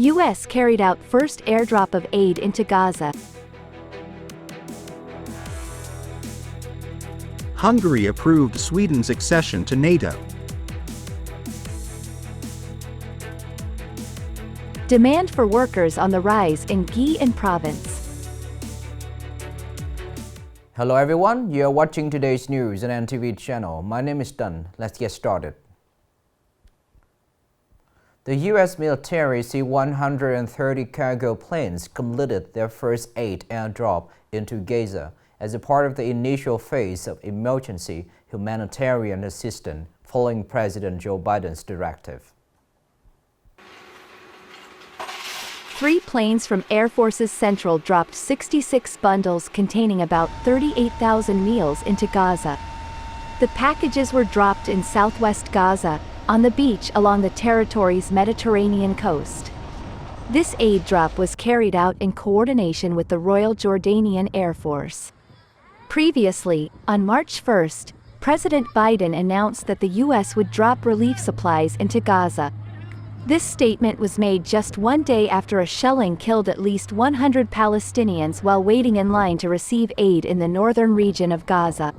U.S. carried out first airdrop of aid into Gaza. Hungary approved Sweden's accession to NATO. Demand for workers on the rise in Nghe An province. Hello everyone, you are watching today's news on NTV channel. My name is Đăng. Let's get started. The U.S. military C-130 cargo planes completed their first aid airdrop into Gaza as a part of the initial phase of emergency humanitarian assistance following President Joe Biden's directive. 3 planes from Air Force's Central dropped 66 bundles containing about 38,000 meals into Gaza. The packages were dropped in southwest Gaza, on the beach along the territory's Mediterranean coast. This aid drop was carried out in coordination with the Royal Jordanian Air Force. Previously, on March 1st, President Biden announced that the U.S. would drop relief supplies into Gaza. This statement was made just one day after a shelling killed at least 100 Palestinians while waiting in line to receive aid in the northern region of Gaza.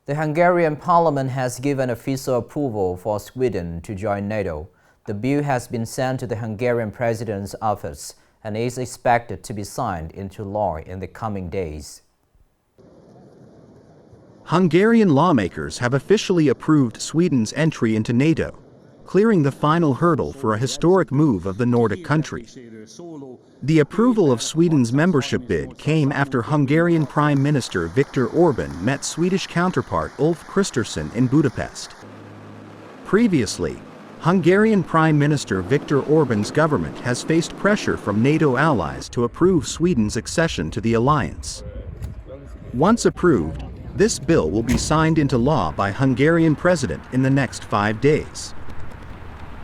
The Hungarian parliament has given official approval for Sweden to join NATO. The bill has been sent to the Hungarian president's office and is expected to be signed into law in the coming days. Hungarian lawmakers have officially approved Sweden's entry into NATO, clearing the final hurdle for a historic move of the Nordic country. The approval of Sweden's membership bid came after Hungarian Prime Minister Viktor Orbán met Swedish counterpart Ulf Kristersson in Budapest. Previously, Hungarian Prime Minister Viktor Orbán's government has faced pressure from NATO allies to approve Sweden's accession to the alliance. Once approved, this bill will be signed into law by Hungarian president in the next 5 days.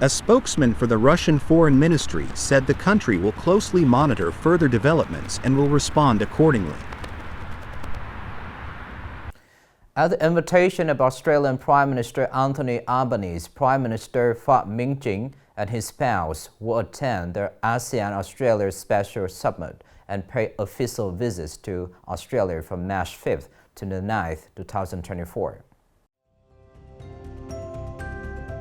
A spokesman for the Russian Foreign Ministry said the country will closely monitor further developments and will respond accordingly. At the invitation of Australian Prime Minister Anthony Albanese, Prime Minister Phạm Minh Chính and his spouse will attend the ASEAN-Australia Special Summit and pay official visits to Australia from March 5th to the 9th, 2024.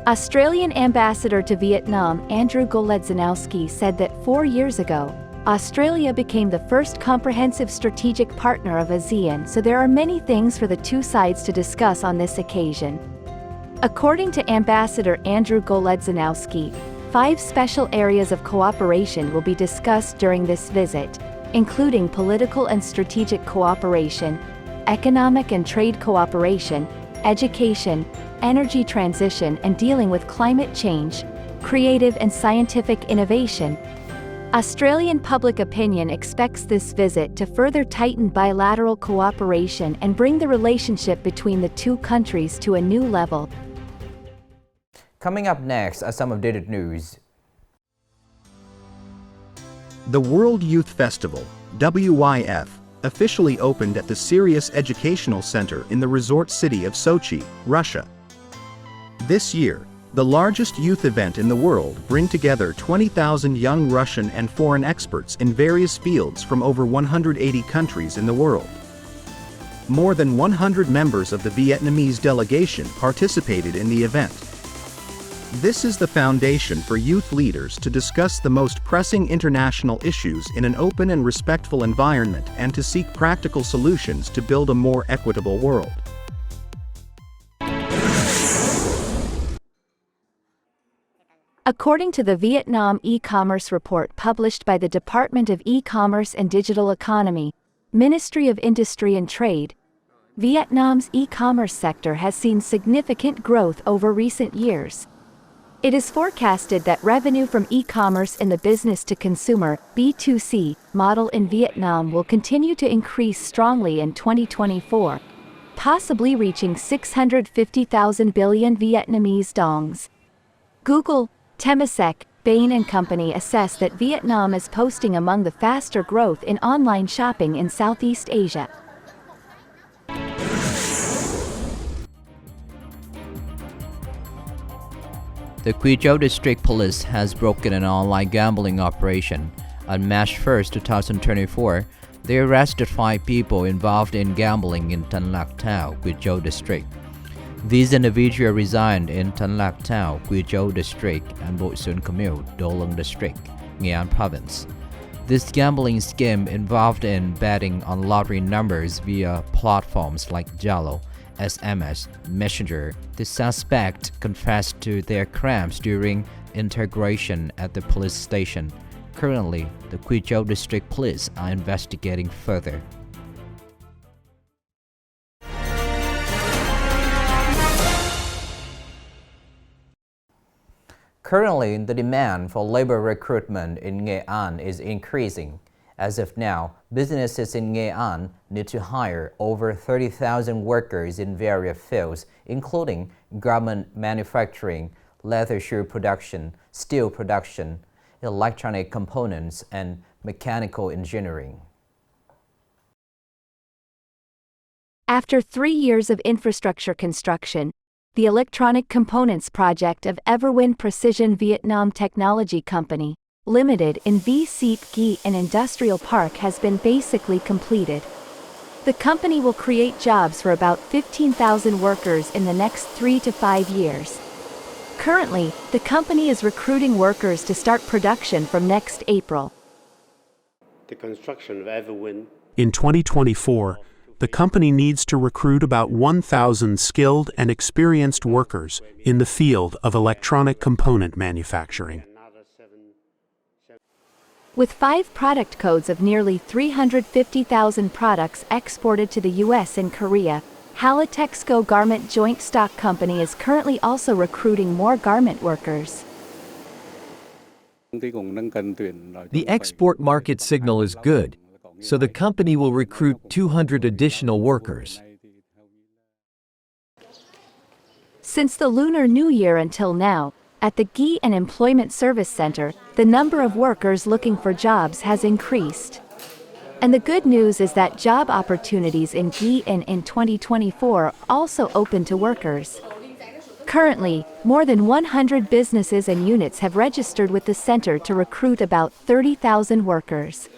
Australian Ambassador to Vietnam Andrew Goledzanowski said that 4 years ago, Australia became the first comprehensive strategic partner of ASEAN, so there are many things for the two sides to discuss on this occasion. According to Ambassador Andrew Goledzanowski, 5 special areas of cooperation will be discussed during this visit, including political and strategic cooperation, economic and trade cooperation, education, energy transition and dealing with climate change, creative and scientific innovation. Australian public opinion expects this visit to further tighten bilateral cooperation and bring the relationship between the two countries to a new level. Coming up next are some updated news. The World Youth Festival, WYF, officially opened at the Sirius Educational Center in the resort city of Sochi, Russia. This year, the largest youth event in the world bring together 20,000 young Russian and foreign experts in various fields from over 180 countries in the world. More than 100 members of the Vietnamese delegation participated in the event. This is the foundation for youth leaders to discuss the most pressing international issues in an open and respectful environment and to seek practical solutions to build a more equitable world. According to the Vietnam e-commerce report published by the Department of E-commerce and Digital Economy, Ministry of Industry and Trade, Vietnam's e-commerce sector has seen significant growth over recent years. It is forecasted that revenue from e-commerce in the business-to-consumer (B2C) model in Vietnam will continue to increase strongly in 2024, possibly reaching 650,000 billion Vietnamese dongs. Google, Temasek, Bain & Company assess that Vietnam is posting among the faster growth in online shopping in Southeast Asia. The Guizhou District Police has broken an online gambling operation. On March 1st, 2024, they arrested 5 people involved in gambling in Tanlak Town, Guizhou District. These individuals reside in Tanlak Town, Guizhou District, and Boysun Commune, Dolong District, Nghe An Province. This gambling scheme involved in betting on lottery numbers via platforms like Jalo, SMS, Messenger. The suspect confessed to their crimes during interrogation at the police station. Currently, the Guizhou District Police are investigating further. Currently, the demand for labor recruitment in Nghệ An is increasing. As of now, businesses in Nghe An need to hire over 30,000 workers in various fields, including garment manufacturing, leather shoe production, steel production, electronic components, and mechanical engineering. After 3 years of infrastructure construction, the electronic components project of Everwind Precision Vietnam Technology Company, Limited in V Seep Ghi and Industrial Park has been basically completed. The company will create jobs for about 15,000 workers in the next 3 to 5 years. Currently, the company is recruiting workers to start production from next April. The construction of Everwind. In 2024, the company needs to recruit about 1,000 skilled and experienced workers in the field of electronic component manufacturing. With 5 product codes of nearly 350,000 products exported to the U.S. and Korea, Halitexco Garment Joint Stock Company is currently also recruiting more garment workers. The export market signal is good, so the company will recruit 200 additional workers. Since the Lunar New Year until now, at the Ghi and Employment Service Center, the number of workers looking for jobs has increased. And the good news is that job opportunities in Ghi and in 2024 are also open to workers. Currently, more than 100 businesses and units have registered with the center to recruit about 30,000 workers.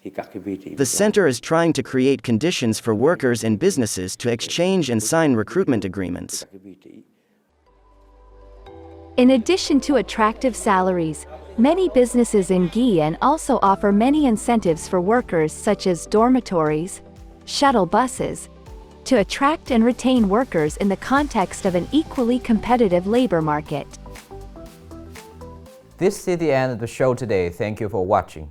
The center is trying to create conditions for workers and businesses to exchange and sign recruitment agreements. In addition to attractive salaries, many businesses in Nghệ An also offer many incentives for workers such as dormitories, shuttle buses, to attract and retain workers in the context of an equally competitive labor market. This is the end of the show today. Thank you for watching.